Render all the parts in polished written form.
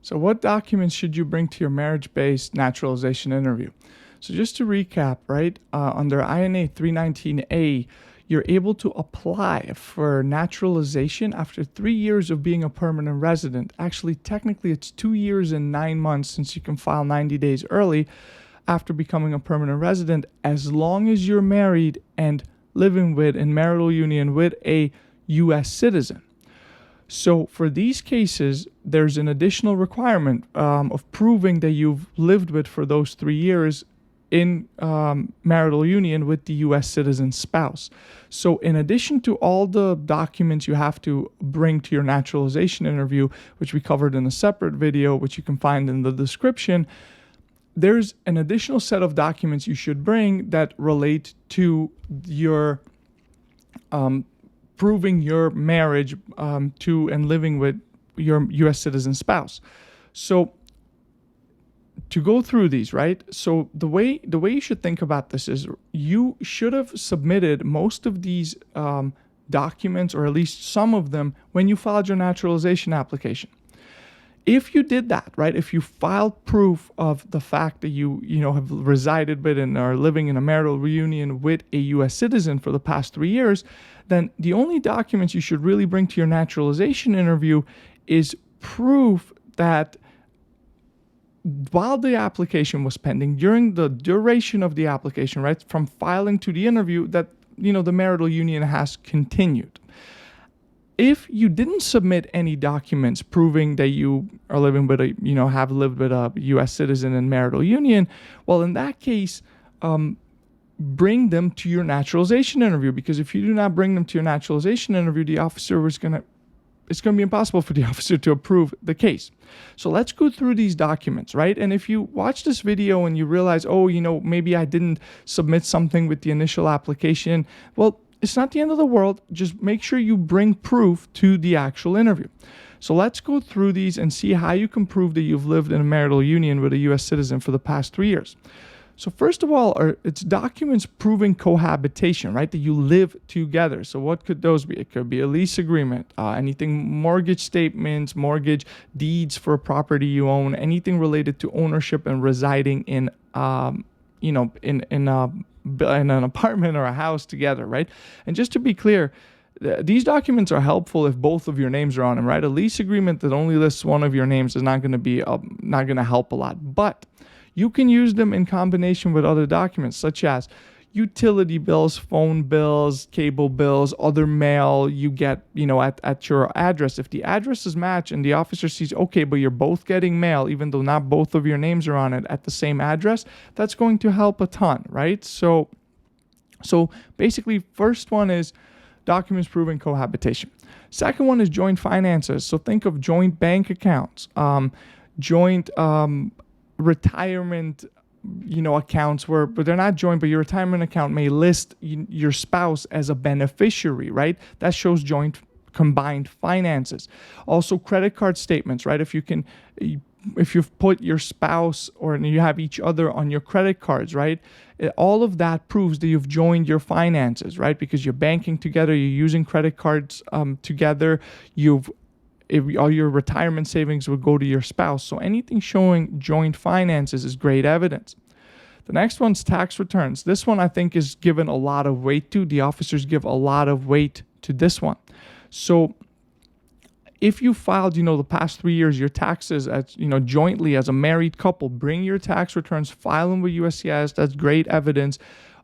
So what documents should you bring to your marriage-based naturalization interview? So just to recap, right, under INA 319A, you're able to apply for naturalization after 3 years of being a permanent resident. Actually, technically, it's 2 years and 9 months, since you can file 90 days early after becoming a permanent resident, as long as you're married and living with in marital union with a U.S. citizen. So for these cases, there's an additional requirement of proving that you've lived with for those 3 years in marital union with the U.S. citizen spouse. So in addition to all the documents you have to bring to your naturalization interview, which we covered in a separate video, which you can find in the description, there's an additional set of documents you should bring that relate to your proving your marriage to and living with your U.S. citizen spouse. So to go through these, right? So the way you should think about this is you should have submitted most of these documents, or at least some of them, when you filed your naturalization application. If you did that, right, if you filed proof of the fact that you have resided with and are living in a marital reunion with a U.S. citizen for the past 3 years, then the only documents you should really bring to your naturalization interview is proof that while the application was pending, during the duration of the application, right, from filing to the interview, that the marital union has continued. If you didn't submit any documents proving that you are living with have lived with a U.S. citizen in marital union, well, in that case, bring them to your naturalization interview, because if you do not bring them to your naturalization interview, it's going to be impossible for the officer to approve the case. So let's go through these documents, right? And if you watch this video and you realize, maybe I didn't submit something with the initial application, well, it's not the end of the world. Just make sure you bring proof to the actual interview. So let's go through these and see how you can prove that you've lived in a marital union with a U.S. citizen for the past 3 years. So first of all, it's documents proving cohabitation, right? That you live together. So what could those be? It could be a lease agreement, anything, mortgage statements, mortgage deeds for a property you own, anything related to ownership and residing in, in an apartment or a house together, right? And just to be clear, these documents are helpful if both of your names are on them, right? A lease agreement that only lists one of your names is not going to help a lot, but you can use them in combination with other documents such as utility bills, phone bills, cable bills, other mail you get, at your address. If the addresses match and the officer sees, okay, but you're both getting mail, even though not both of your names are on it at the same address, that's going to help a ton, right? So basically, first one is documents proving cohabitation. Second one is joint finances. So think of joint bank accounts, joint retirement accounts but they're not joint, but your retirement account may list your spouse as a beneficiary, right? That shows joint combined finances. Also credit card statements, right? If you've put your spouse or you have each other on your credit cards, right? All of that proves that you've joined your finances, right? Because you're banking together, you're using credit cards together, all your retirement savings would go to your spouse. So anything showing joint finances is great evidence. The next one's tax returns. This one I think is given a lot of weight to. The officers give a lot of weight to this one. So if you filed, the past 3 years, your taxes as, jointly as a married couple, bring your tax returns, file them with USCIS. That's great evidence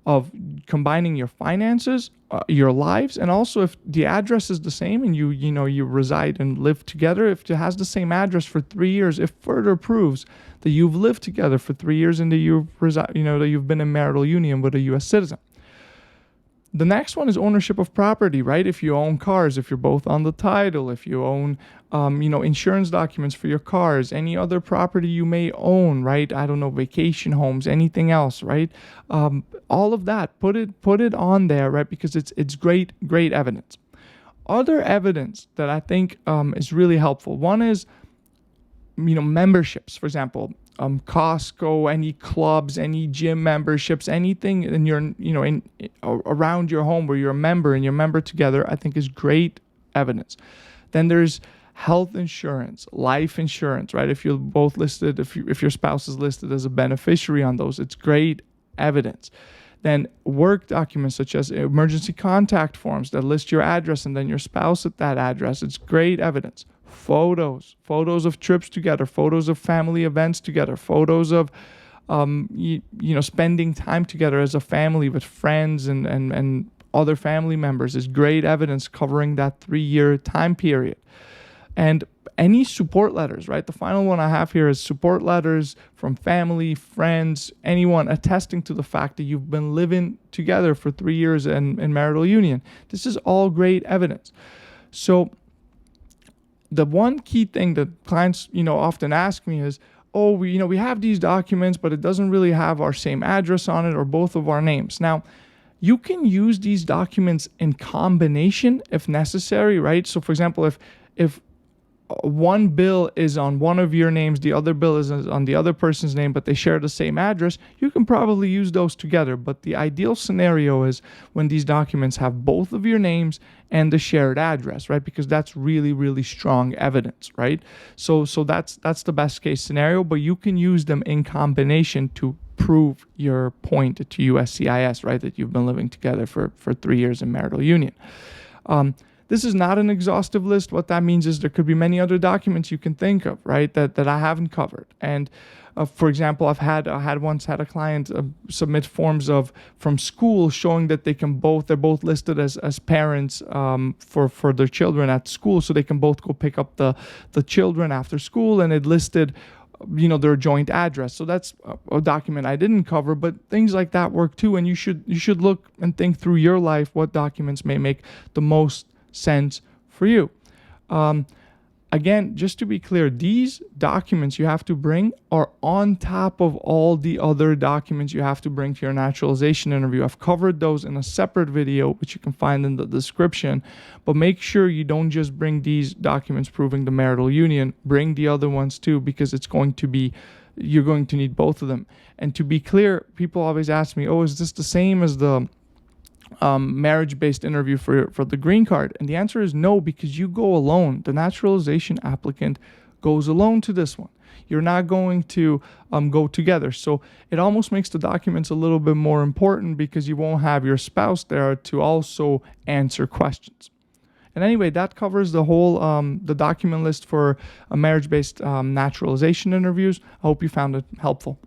of combining your finances, your lives, and also if the address is the same and you reside and live together, if it has the same address for 3 years, it further proves that you've lived together for 3 years and that you've been in marital union with a U.S. citizen. The next one is ownership of property, right? If you own cars, if you're both on the title, if you own, insurance documents for your cars, any other property you may own, right? I don't know, vacation homes, anything else, right? All of that, put it on there, right? Because it's great evidence. Other evidence that I think is really helpful. One is, memberships, for example. Costco, any clubs, any gym memberships, anything in your, around your home where you're a member and you're a member together, I think is great evidence. Then there's health insurance, life insurance, right? If you're both listed, if your spouse is listed as a beneficiary on those, it's great evidence. Then work documents such as emergency contact forms that list your address and then your spouse at that address. It's great evidence. Photos of trips together, photos of family events together, photos of spending time together as a family with friends and other family members is great evidence covering that 3-year time period. And any support letters, right? The final one I have here is support letters from family, friends, anyone attesting to the fact that you've been living together for 3 years in marital union. This is all great evidence. So the one key thing that clients, often ask me is, oh, we have these documents, but it doesn't really have our same address on it or both of our names. Now, you can use these documents in combination if necessary, right? So for example, if one bill is on one of your names, the other bill is on the other person's name, but they share the same address, you can probably use those together. But the ideal scenario is when these documents have both of your names and the shared address, right? Because that's really, really strong evidence, right? So that's the best case scenario, but you can use them in combination to prove your point to USCIS, right? That you've been living together for 3 years in marital union. This is not an exhaustive list. What that means is there could be many other documents you can think of, right, that I haven't covered. And for example, I once had a client submit forms from school showing that they're both listed as parents for their children at school, so they can both go pick up the children after school, and it listed their joint address. So that's a document I didn't cover, but things like that work too. And you should look and think through your life what documents may make the most sense for you. Again, just to be clear, these documents you have to bring are on top of all the other documents you have to bring to your naturalization interview. I've covered those in a separate video, which you can find in the description, but make sure you don't just bring these documents proving the marital union, bring the other ones too, because you're going to need both of them. And to be clear, people always ask me, oh, is this the same as the marriage-based interview for the green card? And the answer is no, because you go alone. The naturalization applicant goes alone to this one. You're not going to go together. So it almost makes the documents a little bit more important because you won't have your spouse there to also answer questions. And anyway, that covers the whole the document list for a marriage-based naturalization interviews. I hope you found it helpful.